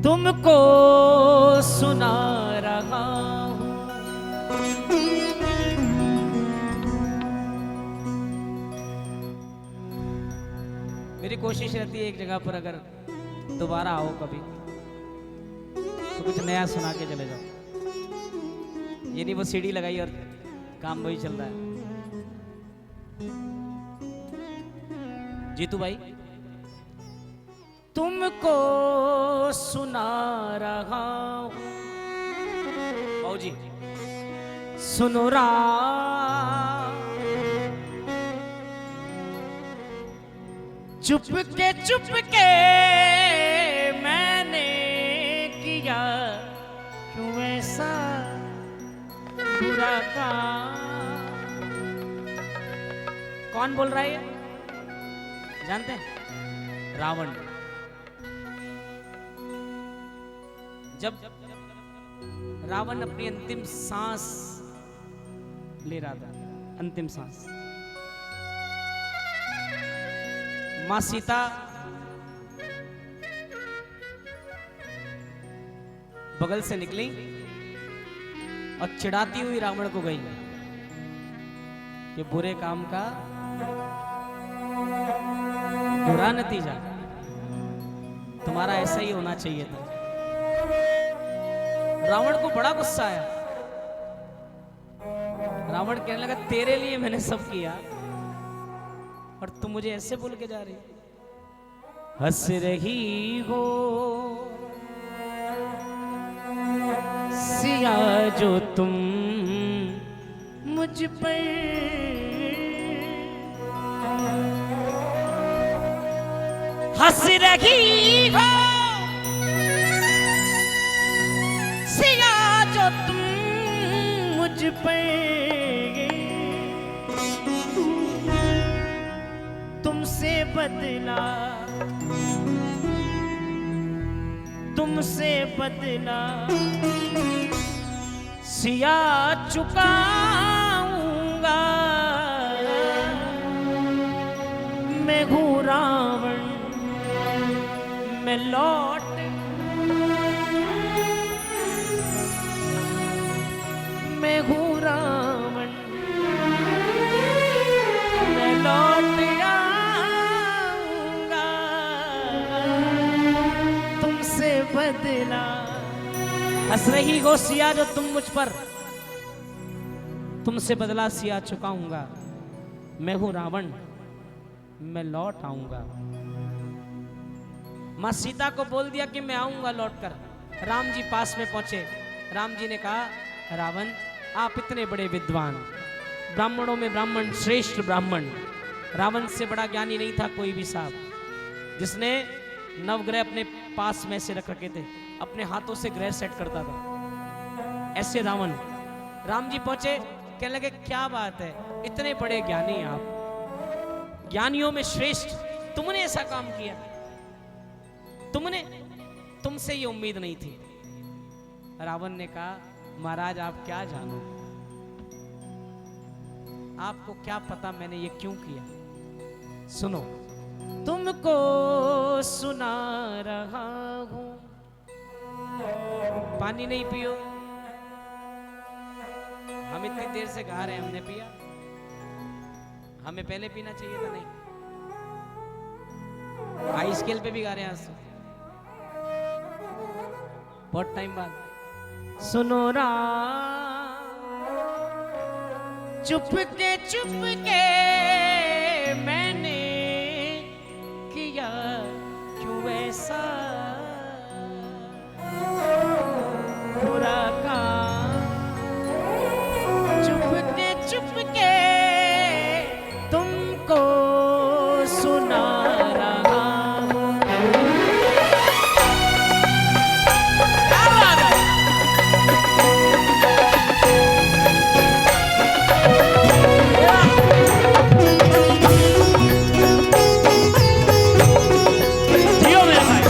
तुमको सुना रहा हूं। मेरी कोशिश रहती है एक जगह पर अगर दोबारा आओ कभी तो कुछ नया सुना के चले जाओ। ये नहीं वो सीडी लगाई और काम वही चल रहा है। जीतू भाई तुमको सुना रहा हूं। बाबू जी सुनो चुप के मैंने किया क्यों ऐसा बुरा काम। कौन बोल रहा है ये जानते हैं? रावण। जब रावण अपनी अंतिम सांस ले रहा था, अंतिम सांस, मां सीता बगल से निकली और चिढ़ाती हुई रावण को गई कि बुरे काम का बुरा नतीजा, तुम्हारा ऐसा ही होना चाहिए था। रावण को बड़ा गुस्सा आया। रावण कहने लगा तेरे लिए मैंने सब किया और तुम मुझे ऐसे बोल के जा रही, हंस रही हो सिया जो तुम मुझ पर, हंस रही हो सिया जो तुम मुझ पर, तुमसे बदला सिया चुकाऊंगा। मैं हूँ रावण, मैं लौट मैं हूँ रावण, मैं लौट आऊंगा तुमसे बदला। हंस रही हो सिया जो तुम मुझ पर, तुमसे बदला सिया चुकाऊंगा। मैं हूं रावण, मैं लौट आऊंगा। मां सीता को बोल दिया कि मैं आऊंगा लौटकर। राम जी पास में पहुंचे। राम जी ने कहा रावण आप इतने बड़े विद्वान, ब्राह्मणों में ब्राह्मण श्रेष्ठ ब्राह्मण, रावण से बड़ा ज्ञानी नहीं था कोई भी साहब, जिसने नवग्रह अपने पास में से रख रखे थे, अपने हाथों से ग्रह सेट करता था। ऐसे रावण। राम जी पहुंचे, कहने लगे क्या बात है, इतने बड़े ज्ञानी आप, ज्ञानियों में श्रेष्ठ, तुमने ऐसा काम किया, तुमसे ये उम्मीद नहीं थी। रावण ने कहा महाराज आप क्या जानो, आपको क्या पता मैंने ये क्यों किया। सुनो तुमको सुना रहा हूं। पानी नहीं पियो, हम इतनी देर से गा रहे हैं, हमने पिया? हमें पहले पीना चाहिए था। नहीं, हाई स्केल पे भी गा रहे हैं आज तो, बहुत टाइम बाद। सुनो चुप के मैंने किया क्यों ऐसा बुरा काम। चुप के तुमको सुना रहा हूं। जियो मेरे भाई।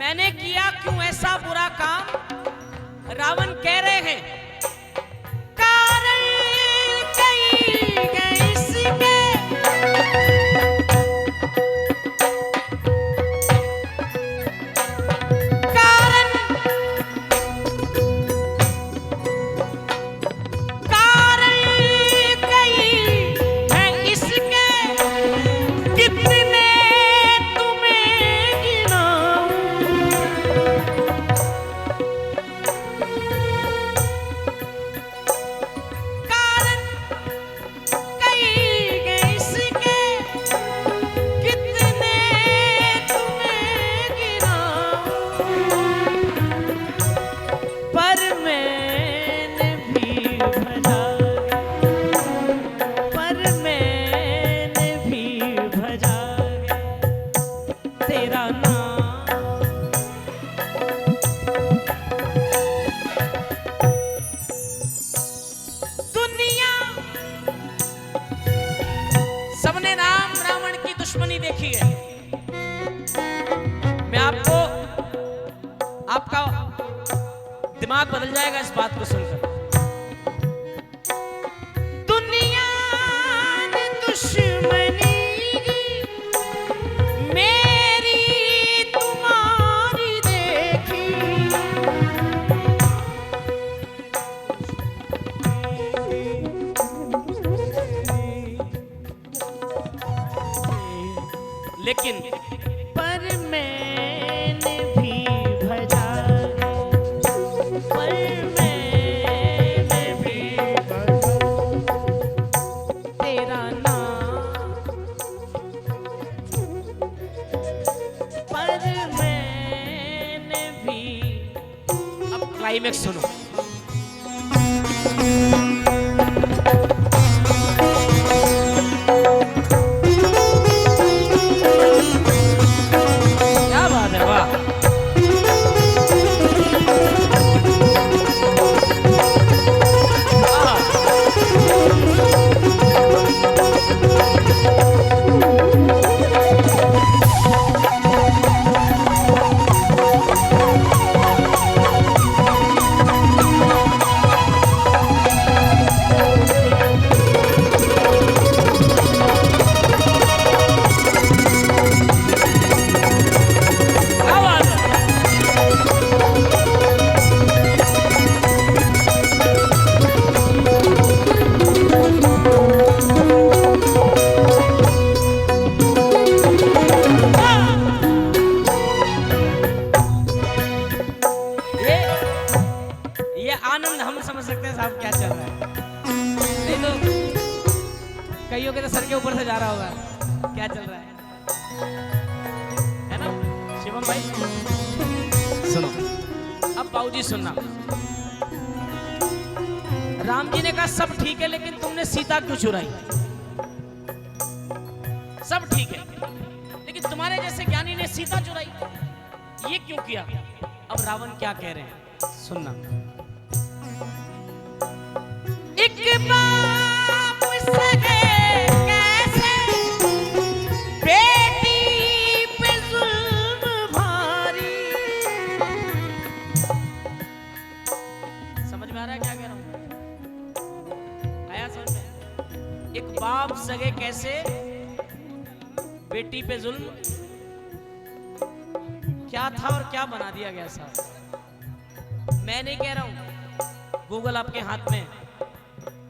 मैंने किया क्यों ऐसा बुरा काम? रावण कह रहे हैं कारण कई गए इसके, कारण कारण कई है इसके, कितने तुम्हें गिनाऊं, दुश्मनी देखी है। मैं आपको, आपका दिमाग बदल जाएगा इस बात को सुनकर। दुनिया ने दुश्मनी मेरी तुम्हारी देखी, लेकिन पर मैंने भी भजा, पर मैंने भी भजा तेरा नाम, पर मैंने भी। अब क्लाइमेक्स सुनो। आनंद हम समझ सकते हैं साहब क्या चल रहा है, नहीं तो कईयों के तो सर के ऊपर से जा रहा होगा क्या चल रहा है ना शिवम भाई। सुनो अब बाबूजी सुनना। राम जी ने कहा सब ठीक है लेकिन तुमने सीता क्यों चुराई? सब ठीक है लेकिन तुम्हारे जैसे ज्ञानी ने सीता चुराई, ये क्यों किया? अब रावण क्या कह रहे हैं सुनना। एक बाप सगे कैसे बेटी पे जुल्म भारी, समझ में आ रहा है क्या कह रहा हूं? आया समझ में? एक बाप सगे कैसे बेटी पे जुल्म, क्या था और क्या बना दिया गया साहब। मैं नहीं कह रहा हूं, गूगल आपके हाथ में,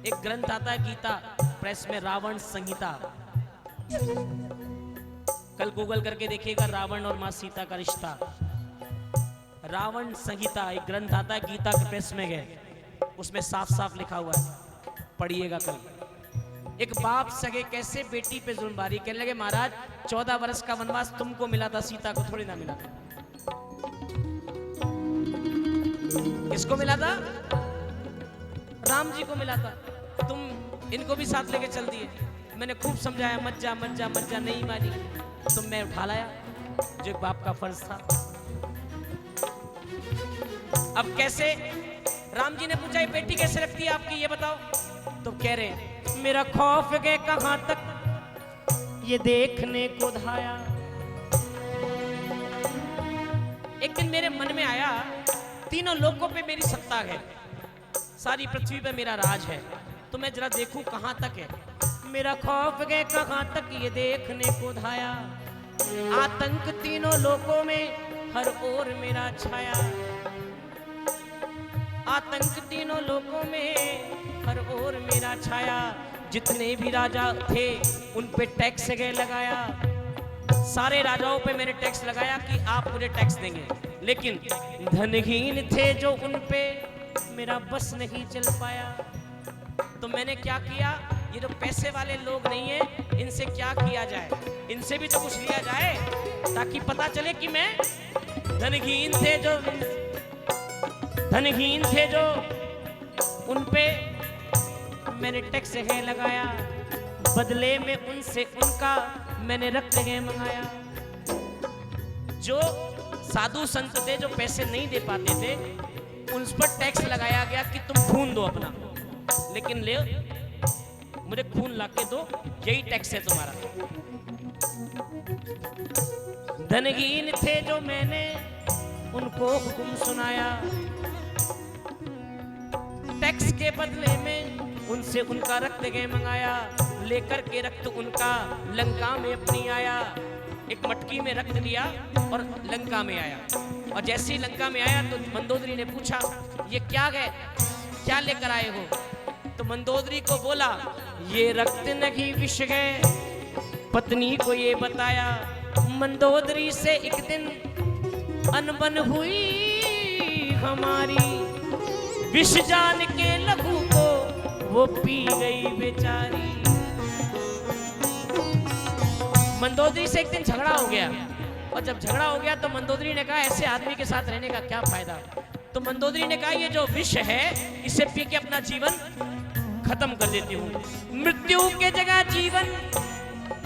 एक ग्रंथ आता है गीता प्रेस में, रावण संहिता। कल गूगल करके देखिएगा रावण और मां सीता का रिश्ता। रावण संहिता एक ग्रंथ आता है गीता के प्रेस में गए, उसमें साफ साफ लिखा हुआ है, पढ़िएगा कल। एक बाप सगे कैसे बेटी पे जुल्म भारी। कहने लगे महाराज 14 वर्ष का वनवास तुमको मिला था, सीता को थोड़ी ना मिला था। किसको मिला था? राम जी को मिला था। तुम इनको भी साथ लेके चल दिए। मैंने खूब समझाया मत जा मत जा मत जा, नहीं मानी, तुम मैं उठा लाया जो एक बाप का फर्ज था। अब कैसे? राम जी ने पूछा ये बेटी कैसे रखती है आपकी, ये बताओ। तो कह रहे मेरा खौफ गए कहां तक ये देखने को धाया। एक मन में आया तीनों लोकों पे मेरी सत्ता है, सारी पृथ्वी पे मेरा राज है, तो मैं जरा देखूं कहां तक है। मेरा खौफ गए कहां तक ये देखने को धाया, आतंक तीनों लोकों में हर ओर मेरा छाया, आतंक तीनों लोकों में हर ओर मेरा छाया। जितने भी राजा थे उन पे टैक्स गए लगाया, सारे राजाओं पे मैंने टैक्स लगाया कि आप मुझे टैक्स देंगे, लेकिन धनहीन थे जो उन पे मेरा बस नहीं चल पाया। तो मैंने क्या किया, ये जो पैसे वाले लोग नहीं है इनसे क्या किया जाए, इनसे भी तो कुछ लिया जाए ताकि पता चले कि मैं धनहीन थे जो उन पे मैंने टैक्स है लगाया, बदले में उनसे उनका मैंने रक्त है मंगाया। जो साधु संत थे जो पैसे नहीं दे पाते थे उन पर टैक्स लगाया गया कि तुम खून दो अपना, लेकिन ले मुझे खून लाके दो, यही टैक्स है तुम्हारा। धनहीन थे जो मैंने उनको हुक्म सुनाया, टैक्स के बदले में उनसे उनका रक्त गए मंगाया, लेकर के रक्त उनका लंका में अपनी आया। एक मटकी में रक्त लिया और लंका में आया, और जैसे ही लंका में आया तो मंदोदरी ने पूछा ये क्या गए, क्या लेकर आए हो? तो मंदोदरी को बोला ये रक्त नहीं विष है। पत्नी को ये बताया, मंदोदरी से एक दिन अनबन हुई हमारी, विष जान के लहू को वो पी गई बेचारी। मंदोदरी से एक दिन झगड़ा हो गया, और जब झगड़ा हो गया तो मंदोदरी ने कहा ऐसे आदमी के साथ रहने का क्या फायदा। तो मंदोदरी ने कहा ये जो विष है इसे पी के अपना जीवन खत्म कर देती हूँ। मृत्यु के जगह जीवन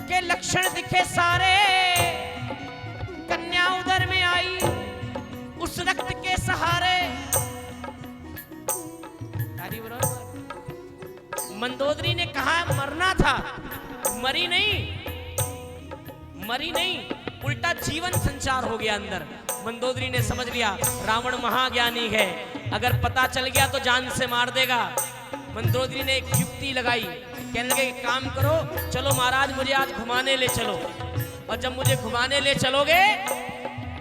के लक्षण दिखे सारे, कन्या उदर में आई उस रक्त के सहारे। मंदोदरी ने कहा मरना था, मरी नहीं, उल्टा जीवन संचार हो गया अंदर। मंदोदरी ने समझ लिया रावण महाज्ञानी है, अगर पता चल गया तो जान से मार देगा। मंदोदरी ने एक युक्ति लगाई, कहने लगे काम करो, चलो महाराज मुझे आज घुमाने ले चलो, और जब मुझे घुमाने ले चलोगे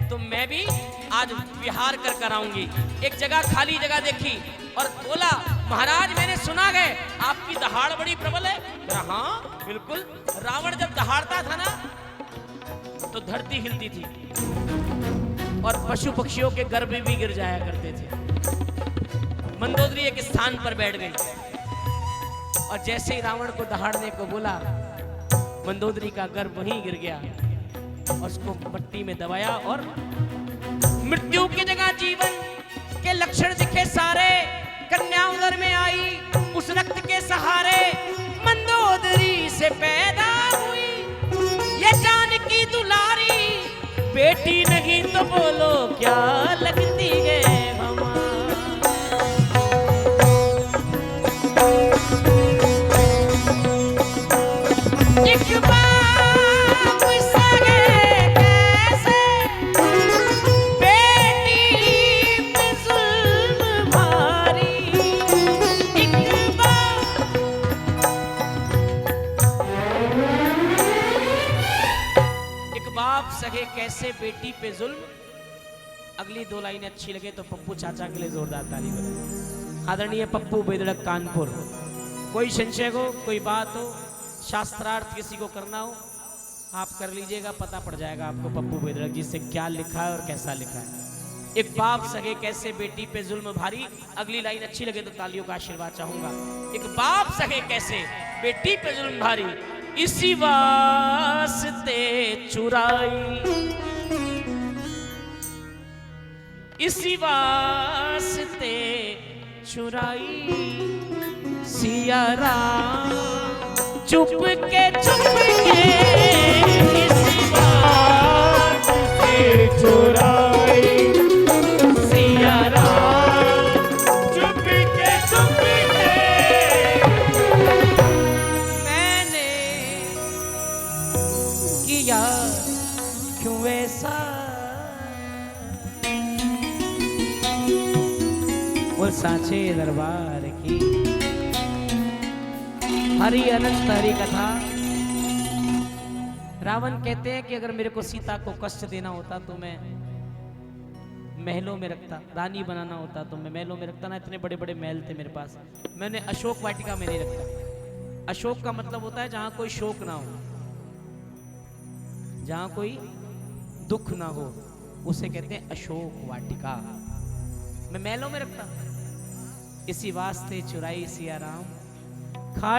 तो मैं भी आज विहार कर कर आऊंगी। एक जगह खाली जगह देखी और बोला महाराज मैंने सुना गए आपकी दहाड़ बड़ी प्रबल है। हाँ बिल्कुल, रावण जब दहाड़ता था ना तो धरती हिलती थी और पशु पक्षियों के गर्भ भी गिर जाया करते थे। मंदोदरी एक स्थान पर बैठ गई और जैसे ही रावण को दहाड़ने को बोला, मंदोदरी का गर्भ वहीं गिर गया और उसको मट्टी में दबाया और मृत्यु की जगह जीवन के लक्षण दिखे सारे। कन्या उदर में आई उस रक्त के सहारे, मंदोदरी से पैदा हुई ये जानकी दुलारी। बेटी नहीं तो बोलो क्या लगती है एक बाप सगे कैसे बेटी पे जुल्म भारी। एक बाप सगे कैसे बेटी पे जुल्म। अगली दो लाइनें अच्छी लगे तो पप्पू चाचा के लिए जोरदार ताली बजाएं। आदरणीय पप्पू बेदड़क कानपुर। कोई संशय हो, कोई बात हो, शास्त्रार्थ किसी को करना हो आप कर लीजिएगा, पता पड़ जाएगा आपको पप्पू बेदड़क जी से क्या लिखा है और कैसा लिखा है। एक बाप सगे कैसे बेटी पे जुल्म भारी। अगली लाइन अच्छी लगे तो तालियों का आशीर्वाद चाहूंगा। एक बाप सगे कैसे बेटी पे जुल्म भारी, इसी वास्ते चुराई, इसी वास्ते चुराई सिया राम चुप के इसी बात से चुराई सिया राम चुप के मैंने किया क्यों ऐसा। बोल साचे दरबार की। हरि अनंत हरि कथा। रावण कहते हैं कि अगर मेरे को सीता को कष्ट देना होता तो मैं महलों में रखता, रानी बनाना होता तो मैं महलों में रखता ना। इतने बड़े बड़े महल थे मेरे पास, मैंने अशोक वाटिका में नहीं रखता। अशोक का मतलब होता है जहां कोई शोक ना हो, जहां कोई दुख ना हो, उसे कहते हैं अशोक वाटिका। मैं महलों में रखता। इसी वास्ते चुराई सिया राम